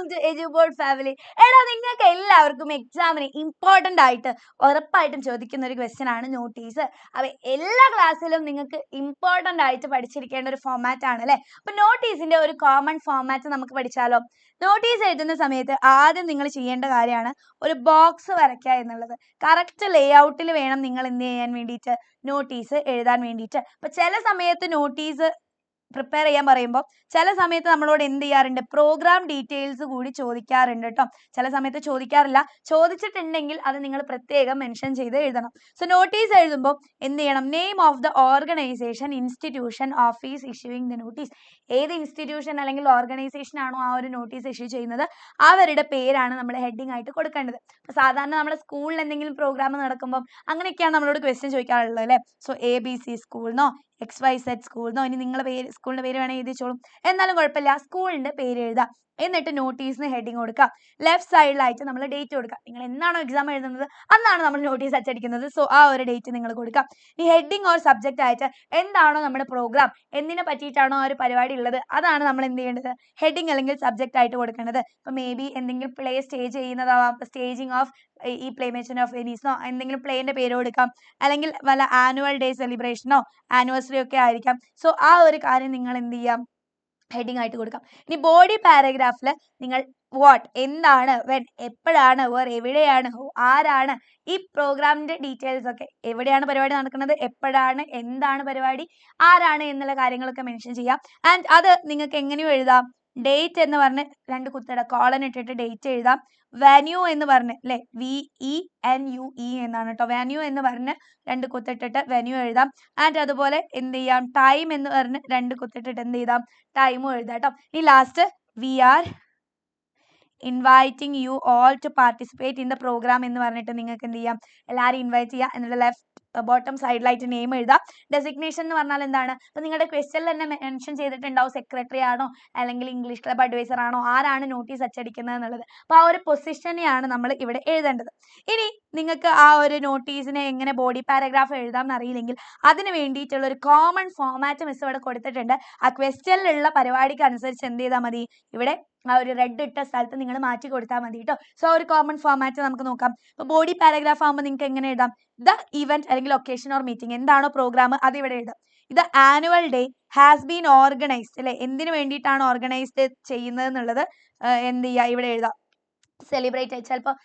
Welcome to എജുബോർഡ് family. എടാ, നിങ്ങൾക്ക് എല്ലാവർക്കും എക്സാമിന് ഇമ്പോർട്ടൻ്റ് ആയിട്ട് ഉറപ്പായിട്ടും ചോദിക്കുന്ന ഒരു ക്വസ്റ്റ്യൻ ആണ് നോട്ടീസ്. അപ്പോൾ എല്ലാ ക്ലാസ്സിലും നിങ്ങൾക്ക് ഇമ്പോർട്ടൻ്റ് ആയിട്ട് പഠിച്ചിരിക്കേണ്ട ഒരു ഫോമാറ്റ് ആണ് അല്ലേ. അപ്പോൾ നോട്ടീസിന്റെ ഒരു കോമൺ ഫോമാറ്റ് നമുക്ക് പഠിച്ചാലോ. നോട്ടീസ് എഴുതുന്ന സമയത്ത് ആദ്യം നിങ്ങൾ ചെയ്യേണ്ട കാര്യമാണ് ഒരു ബോക്സ് വരയ്ക്കുക എന്നുള്ളത്. കറക്റ്റ് ലേ ഔട്ടിൽ വേണം നിങ്ങൾ എന്ത് ചെയ്യാൻ വേണ്ടിയിട്ട്, നോട്ടീസ് എഴുതാൻ വേണ്ടിയിട്ട്. അപ്പോൾ ചില സമയത്ത് നോട്ടീസ് പ്രിപ്പയർ ചെയ്യാൻ പറയുമ്പോൾ ചില സമയത്ത് നമ്മളോട് എന്ത് ചെയ്യാറുണ്ട്, പ്രോഗ്രാം ഡീറ്റെയിൽസ് കൂടി ചോദിക്കാറുണ്ട് കേട്ടോ. ചില സമയത്ത് ചോദിക്കാറില്ല, ചോദിച്ചിട്ടുണ്ടെങ്കിൽ അത് നിങ്ങൾ പ്രത്യേകം മെൻഷൻ ചെയ്ത് എഴുതണം. സോ നോട്ടീസ് എഴുതുമ്പോൾ എന്ത് ചെയ്യണം, name of the organisation, institution, office issuing the notice. ഏത് ഇൻസ്റ്റിറ്റ്യൂഷൻ അല്ലെങ്കിൽ ഓർഗനൈസേഷൻ ആണോ ആ ഒരു നോട്ടീസ് ഇഷ്യൂ ചെയ്യുന്നത്, അവരുടെ പേരാണ് നമ്മൾ ഹെഡിങ് ആയിട്ട് കൊടുക്കേണ്ടത്. അപ്പോൾ സാധാരണ നമ്മുടെ സ്കൂളിൽ എന്തെങ്കിലും പ്രോഗ്രാം നടക്കുമ്പോൾ അങ്ങനെയൊക്കെയാണ് നമ്മളോട് ക്വസ്റ്റ്യൻ ചോദിക്കാറുള്ളത് അല്ലേ. സോ ABC സ്കൂളിനോ XYZ സ്കൂളിനോ, ഇനി നിങ്ങളുടെ പേര്, സ്കൂളിന്റെ പേര് വേണമെങ്കിൽ എഴുതിച്ചോളും, എന്നാലും കുഴപ്പമില്ല, സ്കൂളിന്റെ പേര് എഴുതാം. എന്നിട്ട് നോട്ടീസിന് ഹെഡിങ് കൊടുക്കാം. ലെഫ്റ്റ് സൈഡിലായിട്ട് നമ്മൾ ഡേറ്റ് കൊടുക്കാം. നിങ്ങൾ എന്നാണോ എക്സാം എഴുതുന്നത് അന്നാണ് നമ്മൾ നോട്ടീസ് അച്ചടിക്കുന്നത്. സോ ആ ഒരു ഡേറ്റ് നിങ്ങൾ കൊടുക്കാം. ഈ ഹെഡിങ് ഓർ സബ്ജക്റ്റ് ആയിട്ട് എന്താണോ നമ്മുടെ പ്രോഗ്രാം, എന്തിനെ പറ്റിയിട്ടാണോ ആ ഒരു പരിപാടി ഉള്ളത്, അതാണ് നമ്മൾ എന്ത് ചെയ്യേണ്ടത്, ഹെഡിങ് അല്ലെങ്കിൽ സബ്ജക്റ്റ് ആയിട്ട് കൊടുക്കേണ്ടത്. ഇപ്പൊ മേ ബി എന്തെങ്കിലും പ്ലേ സ്റ്റേജ് ചെയ്യുന്നതാവാം, സ്റ്റേജിങ് ഓഫ് ഈ പ്ലേ മെർച്ചന്റ് ഓഫ് വെനീസിനോ എന്തെങ്കിലും പ്ലേന്റെ പേര് കൊടുക്കാം, അല്ലെങ്കിൽ വല്ല ആനുവൽ ഡേ സെലിബ്രേഷനോ ആനിവേഴ്സറി ഒക്കെ ആയിരിക്കാം. സോ ആ ഒരു കാര്യം നിങ്ങൾ എന്ത് ചെയ്യാം, ഹെഡിങ് ആയിട്ട് കൊടുക്കാം. ഇനി ബോഡി പാരഗ്രാഫിൽ നിങ്ങൾ വാട്ട്, എന്താണ്, വെൻ, എപ്പോഴാണ്, വേർ, എവിടെയാണ്, ആരാണ്, ഈ പ്രോഗ്രാമിന്റെ ഡീറ്റെയിൽസ് ഒക്കെ, എവിടെയാണ് പരിപാടി നടക്കുന്നത്, എപ്പോഴാണ്, എന്താണ് പരിപാടി, ആരാണ് എന്നുള്ള കാര്യങ്ങളൊക്കെ മെൻഷൻ ചെയ്യാം. ആൻഡ് അത് നിങ്ങൾക്ക് എങ്ങനെയും എഴുതാം. ഡേറ്റ് എന്ന് പറഞ്ഞ് 2 കുത്തിട കോളൻ ഇട്ടിട്ട് ഡേറ്റ് എഴുതാം. വെന്യൂ എന്ന് പറഞ്ഞ് അല്ലെ, VENUE എന്നാണ് കേട്ടോ. വെന്യൂ എന്ന് പറഞ്ഞ് 2 കുത്തിട്ടിട്ട് വെന്യൂ എഴുതാം. ആൻഡ് അതുപോലെ എന്ത് ചെയ്യാം, ടൈം എന്ന് പറഞ്ഞ് 2 കുത്തിട്ടിട്ട് എന്ത് ചെയ്താം, ടൈമും എഴുതാം കേട്ടോ. ഈ last we are inviting you all to participate in the programme എന്ന് പറഞ്ഞിട്ട് നിങ്ങൾക്ക് എന്ത് ചെയ്യാം, എല്ലാവരും ഇൻവൈറ്റ് ചെയ്യുക. എന്നിട്ട് ലെഫ്റ്റ് ബോട്ടം സൈഡിലായിട്ട് നെയിം എഴുതാം. ഡെസിഗ്നേഷൻ എന്ന് പറഞ്ഞാൽ എന്താണ്, അപ്പോൾ നിങ്ങളുടെ ക്വസ്റ്റ്യനിൽ തന്നെ മെൻഷൻ ചെയ്തിട്ടുണ്ടാവും സെക്രട്ടറി ആണോ അല്ലെങ്കിൽ ഇംഗ്ലീഷ് ക്ലബ് അഡ്വൈസർ ആണോ, ആരാണ് നോട്ടീസ് അച്ചടിക്കുന്നത് എന്നുള്ളത്. അപ്പോൾ ആ ഒരു പൊസിഷനെയാണ് നമ്മൾ ഇവിടെ എഴുതേണ്ടത്. ഇനി നിങ്ങൾക്ക് ആ ഒരു നോട്ടീസിനെ എങ്ങനെ ബോഡി പാരഗ്രാഫ് എഴുതാം എന്നറിയില്ലെങ്കിൽ അതിന് വേണ്ടിയിട്ടുള്ള ഒരു കോമൺ ഫോമാറ്റ് മിസ് ഇവിടെ കൊടുത്തിട്ടുണ്ട്. ആ ക്വസ്റ്റ്യനിലുള്ള പരിപാടിക്ക് അനുസരിച്ച് എന്ത് ചെയ്താൽ മതി, ഇവിടെ ആ ഒരു റെഡ് ഇട്ട സ്ഥലത്ത് നിങ്ങൾ മാറ്റി കൊടുത്താൽ മതി കേട്ടോ. സോ ഒരു കോമൺ ഫോമാറ്റ് നമുക്ക് നോക്കാം. ഇപ്പോൾ ബോഡി പാരഗ്രാഫ് ആകുമ്പോൾ നിങ്ങൾക്ക് എങ്ങനെ എഴുതാം, ദ ഇവന്റ് അല്ലെങ്കിൽ ഒക്കേഷൻ ഓർ മീറ്റിംഗ്, എന്താണോ പ്രോഗ്രാം അത് ഇവിടെ എഴുതാം. ഇത് annual day has been organised അല്ലെ, എന്തിനു വേണ്ടിയിട്ടാണ് ഓർഗനൈസ്ഡ് ചെയ്യുന്നത് എന്നുള്ളത് എന്ത് ചെയ്യുക, ഇവിടെ എഴുതാം. സെലിബ്രേറ്റ്, ചിലപ്പോൾ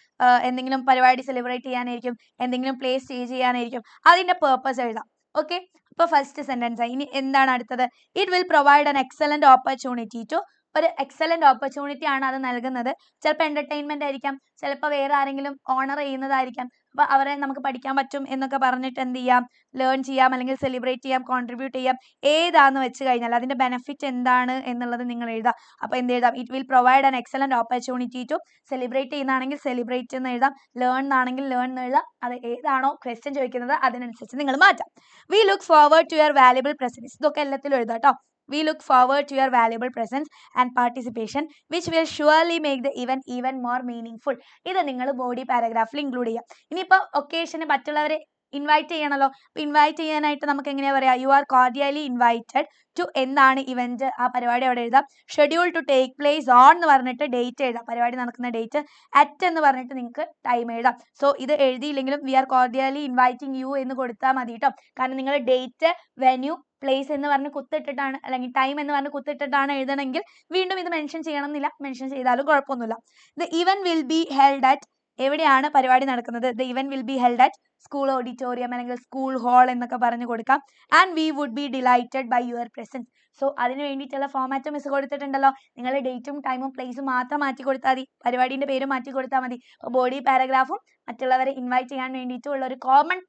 എന്തെങ്കിലും പരിപാടി സെലിബ്രേറ്റ് ചെയ്യാനായിരിക്കും, എന്തെങ്കിലും പ്ലേ സ്റ്റേജ് ചെയ്യാനായിരിക്കും, അതിന്റെ പേർപ്പസ് എഴുതാം. ഓക്കെ, അപ്പോൾ ഫസ്റ്റ് സെന്റൻസ് ആയി. ഇനി എന്താണ് അടുത്തത്, it will provide an excellent opportunity to, ഒരു എക്സലന്റ് ഓപ്പർച്യൂണിറ്റി ആണ് അത് നൽകുന്നത്. ചിലപ്പോൾ എന്റർടൈൻമെന്റ് ആയിരിക്കാം, ചിലപ്പോൾ വേറെ ആരെങ്കിലും ഓണർ ചെയ്യുന്നതായിരിക്കാം. അപ്പോൾ അവരെ നമുക്ക് പഠിക്കാൻ പറ്റും എന്നൊക്കെ പറഞ്ഞിട്ട് എന്ത് ചെയ്യാം, ലേൺ ചെയ്യാം, അല്ലെങ്കിൽ സെലിബ്രേറ്റ് ചെയ്യാം, കോൺട്രിബ്യൂട്ട് ചെയ്യാം. ഏതാന്ന് വെച്ച് കഴിഞ്ഞാൽ അതിന്റെ ബെനിഫിറ്റ് എന്താണ് എന്നുള്ളത് നിങ്ങൾ എഴുതാം. അപ്പോൾ എന്ത് എഴുതാം, it will provide an excellent opportunity to, celebrate ചെയ്യുന്നതാണെങ്കിൽ സെലിബ്രേറ്റ് എന്ന് എഴുതാം, ലേൺ എന്നാണെങ്കിൽ ലേൺ എന്ന് എഴുതാം. അത് ഏതാണോ ക്വസ്റ്റ്യൻ ചോദിക്കുന്നത് അതിനനുസരിച്ച് നിങ്ങൾ മാറ്റാം. We look forward to your valuable presence, ഇതൊക്കെ എല്ലാത്തിലും എഴുതാം കേട്ടോ. We look forward to your valuable presence and participation, which will surely make the event even more meaningful. ഇത് നിങ്ങൾ ബോഡി പാരഗ്രാഫിൽ ഇൻക്ലൂഡ് ചെയ്യാം. ഇനിയിപ്പോൾ ഒക്കേഷന് മറ്റുള്ളവരെ ഇൻവൈറ്റ് ചെയ്യണമല്ലോ. അപ്പോൾ ഇൻവൈറ്റ് ചെയ്യാനായിട്ട് നമുക്ക് എങ്ങനെയാ പറയാ, you are cordially invited to, എന്താണ് ഇവന്റ്, ആ പരിപാടി അവിടെ എഴുതാം. Schedule to take place on എന്ന് പറഞ്ഞിട്ട് ഡേറ്റ് എഴുതാം, പരിപാടി നടക്കുന്ന ഡേറ്റ്. അറ്റ് എന്ന് പറഞ്ഞിട്ട് നിങ്ങൾക്ക് ടൈം എഴുതാം. സോ ഇത് എഴുതിയില്ലെങ്കിലും we are cordially inviting you എന്ന് കൊടുത്താൽ മതി കേട്ടോ. കാരണം നിങ്ങൾ ഡേറ്റ്, വെന്യൂ, പ്ലേസ് എന്ന് പറഞ്ഞ് കുത്തിട്ടിട്ടാണ്, അല്ലെങ്കിൽ ടൈം എന്ന് പറഞ്ഞ് കുത്തിട്ടിട്ടാണ് എഴുതണമെങ്കിൽ വീണ്ടും ഇത് മെൻഷൻ ചെയ്യണം എന്നില്ല, മെൻഷൻ ചെയ്താലും കുഴപ്പമൊന്നുമില്ല. The event will be held at, എവിടെയാണ് പരിപാടി നടക്കുന്നത്, the event will be held at school auditorium അല്ലെങ്കിൽ സ്കൂൾ ഹാൾ എന്നൊക്കെ പറഞ്ഞു കൊടുക്കാം. And we would be delighted by your presence. So അതിന് വേണ്ടിയിട്ടുള്ള ഫോമാറ്റ് മിസ് കൊടുത്തിട്ടുണ്ടല്ലോ. നിങ്ങൾ ഡേറ്റും ടൈമും പ്ലേസും മാത്രം മാറ്റി കൊടുത്താൽ മതി, പരിപാടിന്റെ പേരും മാറ്റി കൊടുത്താൽ മതി. അപ്പോൾ ബോഡി പാരഗ്രാഫും മറ്റുള്ളവരെ ഇൻവൈറ്റ് ചെയ്യാൻ വേണ്ടിയിട്ടുള്ള ഒരു കോമൺ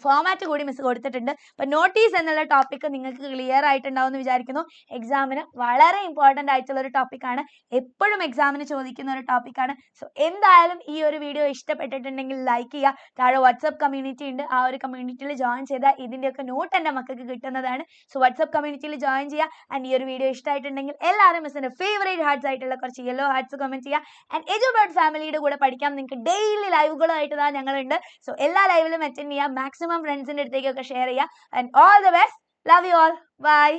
ഫോമാറ്റ് കൂടി മിസ് കൊടുത്തിട്ടുണ്ട്. അപ്പോൾ നോട്ടീസ് എന്നുള്ള ടോപ്പിക് നിങ്ങൾക്ക് ക്ലിയർ ആയിട്ടുണ്ടാവും എന്ന് വിചാരിക്കുന്നു. എക്സാമിന് വളരെ ഇമ്പോർട്ടൻ്റ് ആയിട്ടുള്ള ഒരു ടോപ്പിക്കാണ്, എപ്പോഴും എക്സാമിന് ചോദിക്കുന്ന ഒരു ടോപ്പിക്കാണ്. സോ എന്തായാലും ഈ ഒരു വീഡിയോ ഇഷ്ടപ്പെട്ടിട്ടുണ്ടെങ്കിൽ ലൈക്ക് ചെയ്യുക. താഴെ വാട്സപ്പ് കമ്മ്യൂണിറ്റി ഉണ്ട്, ആ ഒരു കമ്മ്യൂണിറ്റിയിൽ ജോയിൻ ചെയ്താൽ ഇതിൻ്റെയൊക്കെ നോട്ട് എൻ്റെ മക്കൾക്ക് കിട്ടുന്നതാണ്. സോ വാട്സപ്പ് കമ്മ്യൂണിറ്റിയിൽ ജോയിൻ ചെയ്യുക. ആൻഡ് ഈ ഒരു വീഡിയോ ഇഷ്ടമായിട്ടുണ്ടെങ്കിൽ എല്ലാവരും മിസ്സിൻ്റെ ഫേവറേറ്റ് ഹാർട്സ് ആയിട്ടുള്ള കുറച്ച് യെല്ലോ ഹാർട്സ് കമൻറ്റ് ചെയ്യുക. ആൻഡ് എജുബേർഡ് ഫാമിലിയുടെ കൂടെ പഠിക്കാം, നിങ്ങൾക്ക് ഡെയിലി ലൈവുകളായിട്ട് തന്നെ ഞങ്ങളുണ്ട്. സോ എല്ലാ ലൈവിലും അറ്റൻഡ് ചെയ്യുക, മാക്സിമം ഫ്രണ്ട്സിൻ്റെ അടുത്തേക്കൊക്കെ ഷെയർ ചെയ്യുക. And all the best, love you all, by.